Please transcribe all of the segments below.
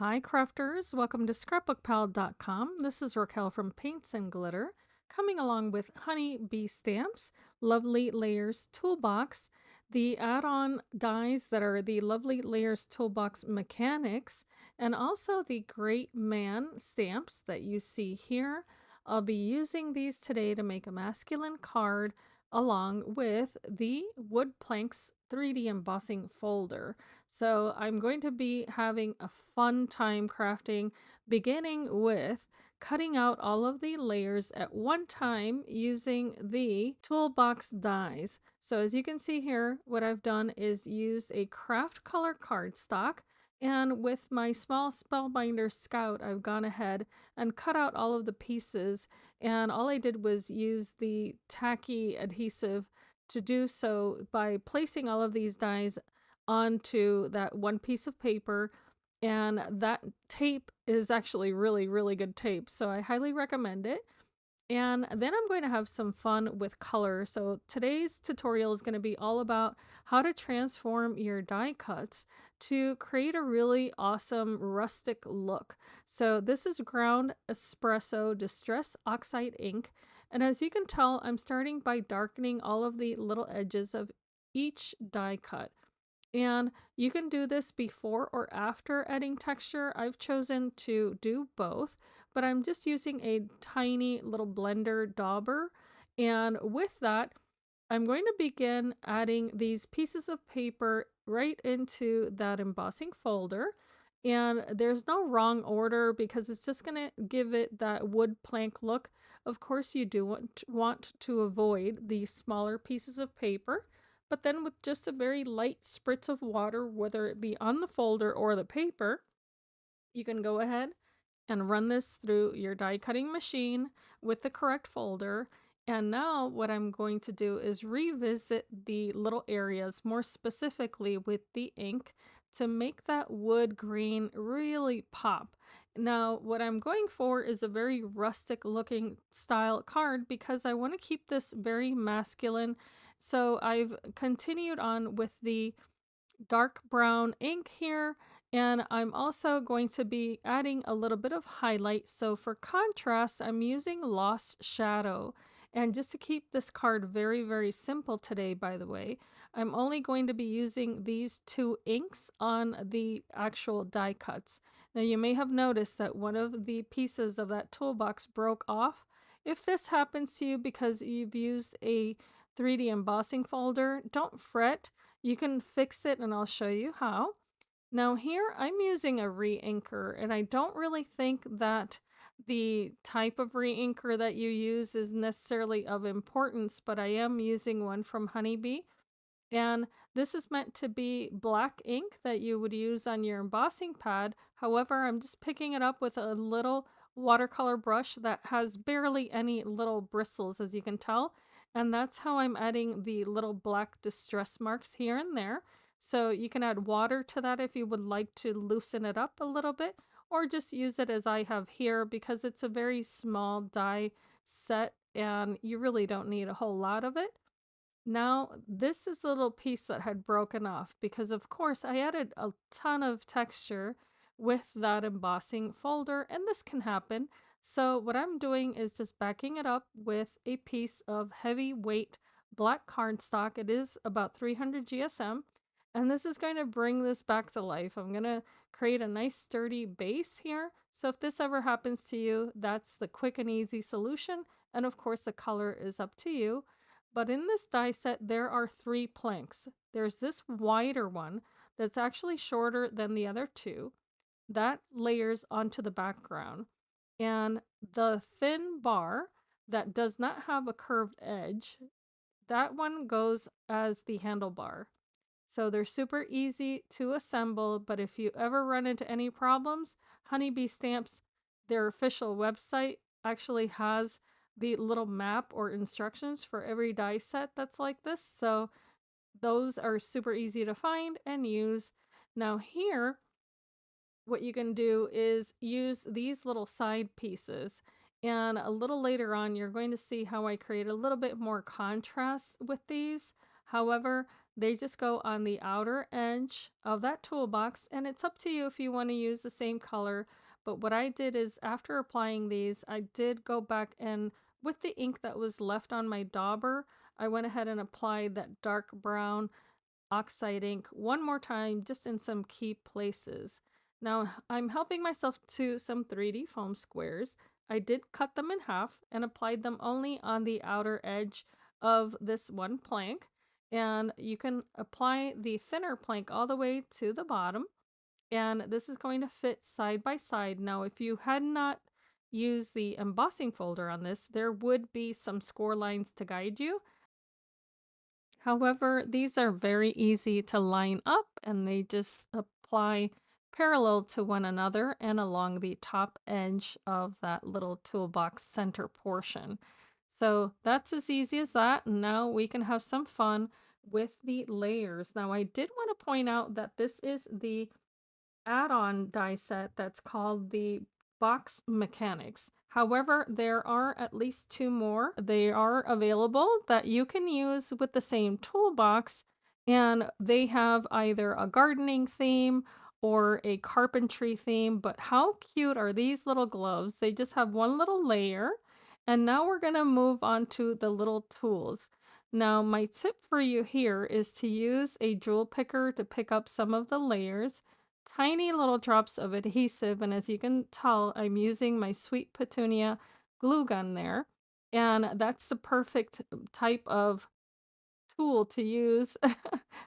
Hi, crafters. Welcome to ScrapbookPal.com. This is Raquel from Paints and Glitter, coming along with Honey Bee Stamps, Lovely Layers Toolbox, the add on dies that are the Lovely Layers Toolbox Mechanics, and also the Great Man stamps that you see here. I'll be using these today to make a masculine card along with the Wood Planks 3D embossing folder. So I'm going to be having a fun time crafting, beginning with cutting out all of the layers at one time using the toolbox dies. So as you can see here, what I've done is use a craft color cardstock. And with my small Spellbinder Scout, I've gone ahead and cut out all of the pieces. And all I did was use the tacky adhesive to do so by placing all of these dies onto that one piece of paper. And that tape is actually really, really good tape. So I highly recommend it. And then I'm going to have some fun with color. So today's tutorial is going to be all about how to transform your die cuts to create a really awesome rustic look. So this is ground espresso distress oxide ink. And as you can tell, I'm starting by darkening all of the little edges of each die cut. And you can do this before or after adding texture. I've chosen to do both, but I'm just using a tiny little blender dauber. And with that, I'm going to begin adding these pieces of paper right into that embossing folder. And there's no wrong order because it's just going to give it that wood plank look. Of course, you do want to avoid these smaller pieces of paper, but then with just a very light spritz of water, whether it be on the folder or the paper, you can go ahead and run this through your die cutting machine with the correct folder. And now what I'm going to do is revisit the little areas more specifically with the ink to make that wood green really pop. Now, what I'm going for is a very rustic looking style card because I want to keep this very masculine. So I've continued on with the dark brown ink here, and I'm also going to be adding a little bit of highlight. So for contrast, I'm using Lost Shadow. And just to keep this card very, very simple today, by the way, I'm only going to be using these two inks on the actual die cuts. Now you may have noticed that one of the pieces of that toolbox broke off. If this happens to you because you've used a 3D embossing folder, don't fret. You can fix it and I'll show you how. Now here I'm using a re-inker, and I don't really think that the type of re-inker that you use is necessarily of importance, but I am using one from Honeybee. And this is meant to be black ink that you would use on your embossing pad. However, I'm just picking it up with a little watercolor brush that has barely any little bristles, as you can tell. And that's how I'm adding the little black distress marks here and there. So you can add water to that if you would like to loosen it up a little bit, or just use it as I have here because it's a very small die set and you really don't need a whole lot of it. Now, this is the little piece that had broken off because, of course, I added a ton of texture with that embossing folder, and this can happen. So what I'm doing is just backing it up with a piece of heavyweight black cardstock. It is about 300 GSM, and this is going to bring this back to life. I'm going to create a nice sturdy base here. So if this ever happens to you, that's the quick and easy solution. And of course, the color is up to you. But in this die set, there are three planks. There's this wider one that's actually shorter than the other two. That layers onto the background. And the thin bar that does not have a curved edge, that one goes as the handlebar. So they're super easy to assemble, but if you ever run into any problems, Honeybee Stamps, their official website, actually has the little map or instructions for every die set that's like this. So those are super easy to find and use. Now here, what you can do is use these little side pieces. And a little later on, you're going to see how I create a little bit more contrast with these. However, They just go on the outer edge of that toolbox, and it's up to you if you want to use the same color. But what I did is after applying these, I did go back and with the ink that was left on my dauber, I went ahead and applied that dark brown oxide ink one more time just in some key places. Now I'm helping myself to some 3D foam squares. I did cut them in half and applied them only on the outer edge of this one plank. And you can apply the thinner plank all the way to the bottom. And this is going to fit side by side. Now, if you had not used the embossing folder on this, there would be some score lines to guide you. However, these are very easy to line up and they just apply parallel to one another and along the top edge of that little toolbox center portion. So that's as easy as that. And now we can have some fun with the layers. Now, I did want to point out that this is the add-on die set that's called the Box Mechanics. However, there are at least two more. They are available that you can use with the same toolbox, and they have either a gardening theme or a carpentry theme. But how cute are these little gloves? They just have one little layer. And now we're going to move on to the little tools. Now, my tip for you here is to use a jewel picker to pick up some of the layers, tiny little drops of adhesive, and as you can tell, I'm using my Sweet Petunia glue gun there, and that's the perfect type of tool to use,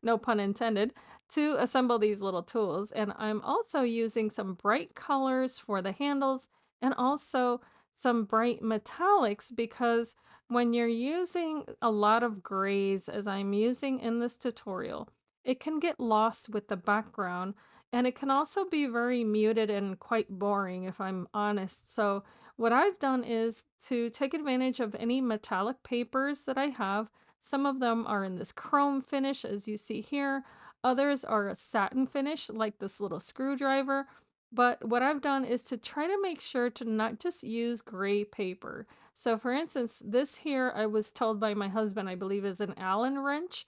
no pun intended, to assemble these little tools. And I'm also using some bright colors for the handles and also some bright metallics because when you're using a lot of grays, as I'm using in this tutorial, it can get lost with the background and it can also be very muted and quite boring if I'm honest. So what I've done is to take advantage of any metallic papers that I have. Some of them are in this chrome finish, as you see here. Others are a satin finish, like this little screwdriver. But what I've done is to try to make sure to not just use gray paper. So for instance, this here I was told by my husband, I believe is an Allen wrench.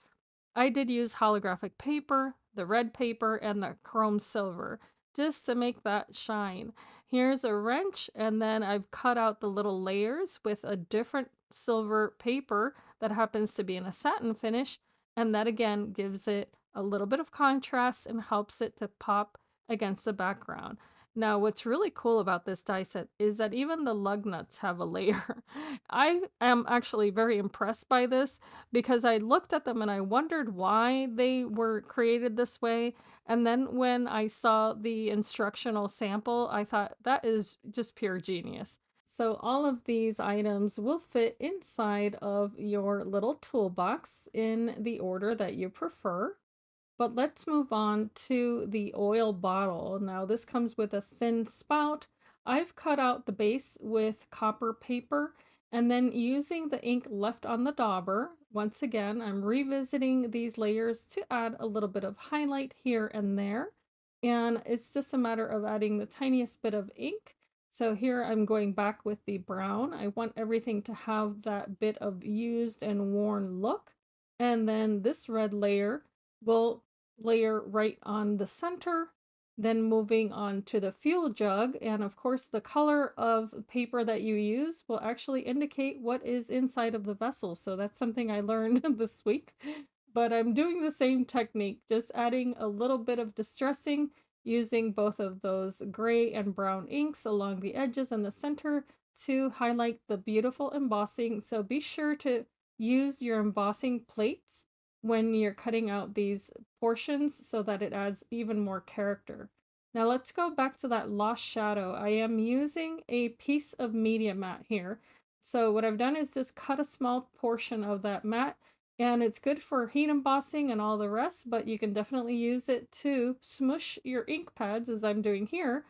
I did use holographic paper, the red paper, and the chrome silver just to make that shine. Here's a wrench, and then I've cut out the little layers with a different silver paper that happens to be in a satin finish, and that again gives it a little bit of contrast and helps it to pop against the background. Now, what's really cool about this die set is that even the lug nuts have a layer. I am actually very impressed by this because I looked at them and I wondered why they were created this way. And then when I saw the instructional sample, I thought that is just pure genius. So all of these items will fit inside of your little toolbox in the order that you prefer. But let's move on to the oil bottle. Now, this comes with a thin spout. I've cut out the base with copper paper and then using the ink left on the dauber. Once again, I'm revisiting these layers to add a little bit of highlight here and there. And it's just a matter of adding the tiniest bit of ink. So here I'm going back with the brown. I want everything to have that bit of used and worn look. And then this red layer will layer right on the center, then moving on to the fuel jug. And of course, the color of paper that you use will actually indicate what is inside of the vessel. So that's something I learned this week. But I'm doing the same technique, just adding a little bit of distressing using both of those gray and brown inks along the edges and the center to highlight the beautiful embossing. So be sure to use your embossing plates when you're cutting out these portions so that it adds even more character. Now let's go back to that lost shadow. I am using a piece of media mat here. So what I've done is just cut a small portion of that mat, and it's good for heat embossing and all the rest, but you can definitely use it to smush your ink pads as I'm doing here.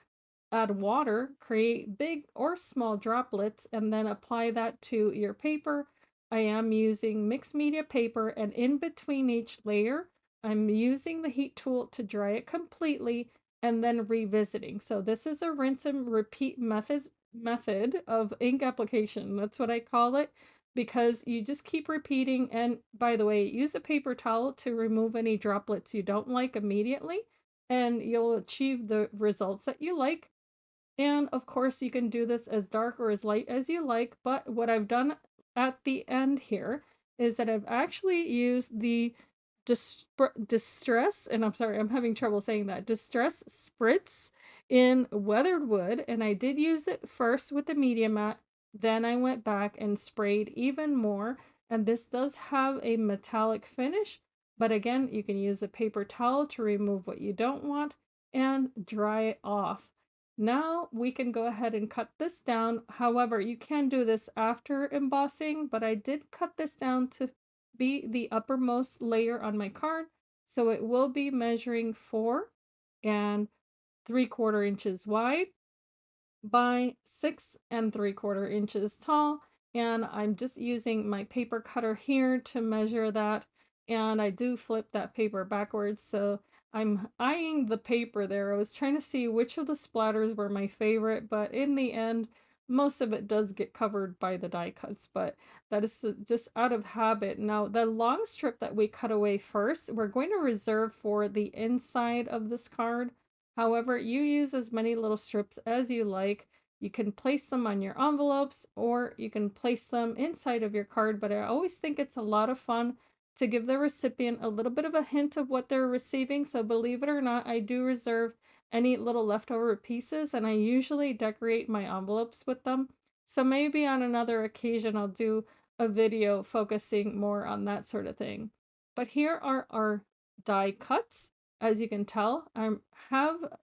Add water, create big or small droplets, and then apply that to your paper. I am using mixed media paper, and in between each layer, I'm using the heat tool to dry it completely and then revisiting. So this is a rinse and repeat method of ink application. That's what I call it. because you just keep repeating. And by the way, use a paper towel to remove any droplets you don't like immediately, and you'll achieve the results that you like. And of course, you can do this as dark or as light as you like, but what I've done at the end here is that I've actually used the distress, and I'm sorry, I'm having trouble saying that, distress spritz in weathered wood, and I did use it first with the media mat, then I went back and sprayed even more, and this does have a metallic finish, but again, you can use a paper towel to remove what you don't want and dry it off. Now we can go ahead and cut this down. However, you can do this after embossing, but I did cut this down to be the uppermost layer on my card. So it will be measuring 4 and 3/4 inches wide by 6 and 3/4 inches tall. And I'm just using my paper cutter here to measure that. And I do flip that paper backwards. So I'm eyeing the paper there. I was trying to see which of the splatters were my favorite, but in the end, most of it does get covered by the die cuts, but that is just out of habit. Now, the long strip that we cut away first, we're going to reserve for the inside of this card. However, you use as many little strips as you like. You can place them on your envelopes or you can place them inside of your card, but I always think it's a lot of fun to give the recipient a little bit of a hint of what they're receiving. So believe it or not, I do reserve any little leftover pieces and I usually decorate my envelopes with them. So maybe on another occasion I'll do a video focusing more on that sort of thing. But here are our die cuts. As you can tell, I have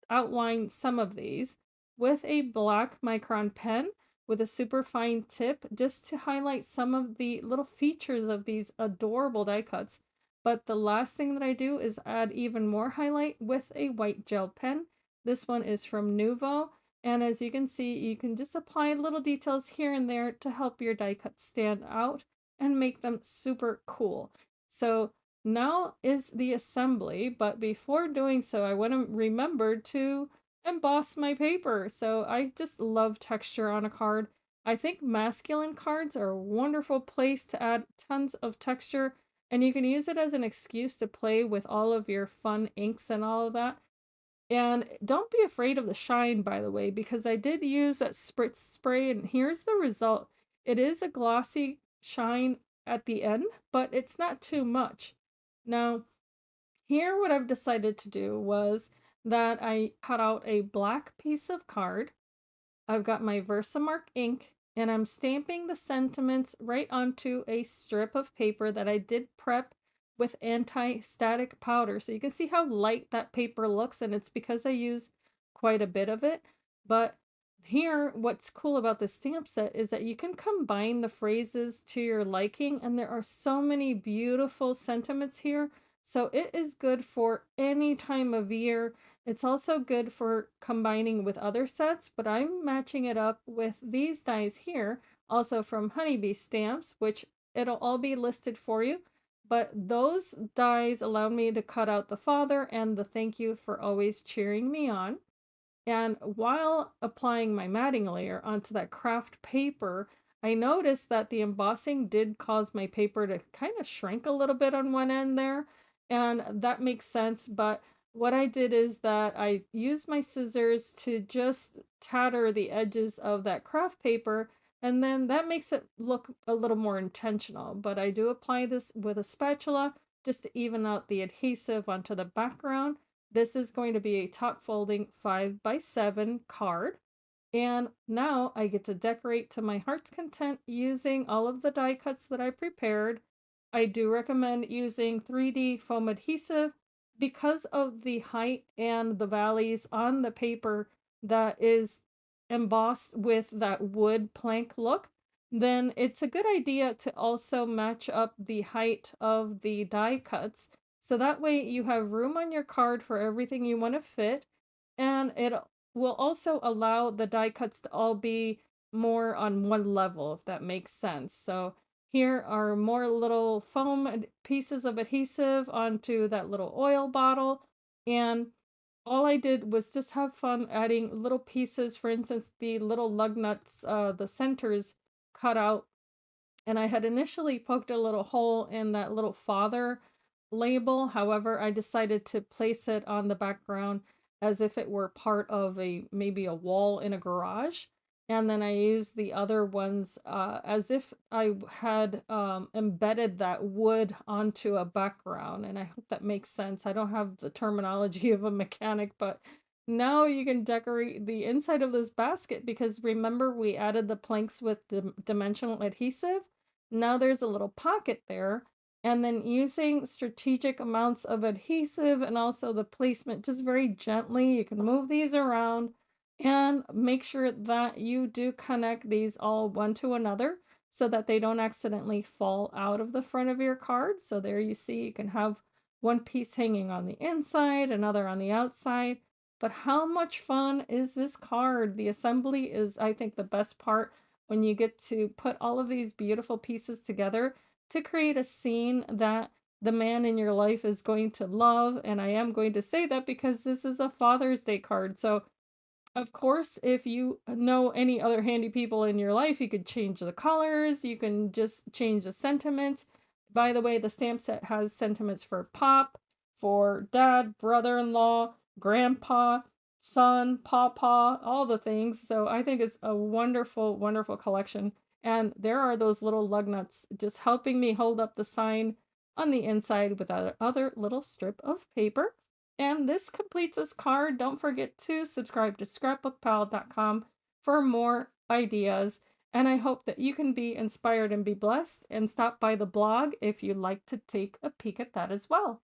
outlined some of these with a black micron pen with a super fine tip just to highlight some of the little features of these adorable die cuts. But the last thing that I do is add even more highlight with a white gel pen. This one is from Nuvo, and as you can see, you can just apply little details here and there to help your die cuts stand out and make them super cool. So now is the assembly, but before doing so, I want to remember to emboss my paper. So I just love texture on a card. I think masculine cards are a wonderful place to add tons of texture, and you can use it as an excuse to play with all of your fun inks and all of that. And don't be afraid of the shine, by the way, because I did use that spritz spray, and here's the result. It is a glossy shine at the end, but it's not too much. Now, here what I've decided to do was that I cut out a black piece of card. I've got my VersaMark ink and I'm stamping the sentiments right onto a strip of paper that I did prep with anti-static powder. So you can see how light that paper looks, and it's because I use quite a bit of it. But here, what's cool about the stamp set is that you can combine the phrases to your liking, and there are so many beautiful sentiments here. So it is good for any time of year. It's also good for combining with other sets, but I'm matching it up with these dies here, also from Honeybee Stamps, which it'll all be listed for you. But those dies allow me to cut out the father and the thank you for always cheering me on. And while applying my matting layer onto that craft paper, I noticed that the embossing did cause my paper to kind of shrink a little bit on one end there. And that makes sense. But what I did is that I used my scissors to just tatter the edges of that craft paper. And then that makes it look a little more intentional. But I do apply this with a spatula just to even out the adhesive onto the background. This is going to be a top folding 5x7 card. And now I get to decorate to my heart's content using all of the die cuts that I prepared. I do recommend using 3D foam adhesive because of the height and the valleys on the paper that is embossed with that wood plank look. Then it's a good idea to also match up the height of the die cuts so that way you have room on your card for everything you want to fit, and it will also allow the die cuts to all be more on one level, if that makes sense. So here are more little foam pieces of adhesive onto that little oil bottle, and all I did was just have fun adding little pieces. For instance, the little lug nuts, the centers cut out And I had initially poked a little hole in that little father label. However, I decided to place it on the background as if it were part of a maybe a wall in a garage. And then I used the other ones as if I had embedded that wood onto a background. And I hope that makes sense. I don't have the terminology of a mechanic, but now you can decorate the inside of this basket because remember we added the planks with the dimensional adhesive. Now there's a little pocket there, and then using strategic amounts of adhesive and also the placement just very gently, you can move these around and make sure that you do connect these all one to another so that they don't accidentally fall out of the front of your card. So there you see, you can have one piece hanging on the inside, another on the outside. But how much fun is this card? The assembly is, I think, the best part when you get to put all of these beautiful pieces together to create a scene that the man in your life is going to love. And I am going to say that because this is a Father's Day card. So of course, if you know any other handy people in your life, you could change the colors, you can just change the sentiments. By the way, the stamp set has sentiments for Pop, for Dad, brother-in-law, Grandpa, son, Pawpaw, all the things. So I think it's a wonderful, wonderful collection. And there are those little lug nuts just helping me hold up the sign on the inside with that other little strip of paper. And this completes this card. Don't forget to subscribe to ScrapbookPal.com for more ideas. And I hope that you can be inspired and be blessed and stop by the blog if you'd like to take a peek at that as well.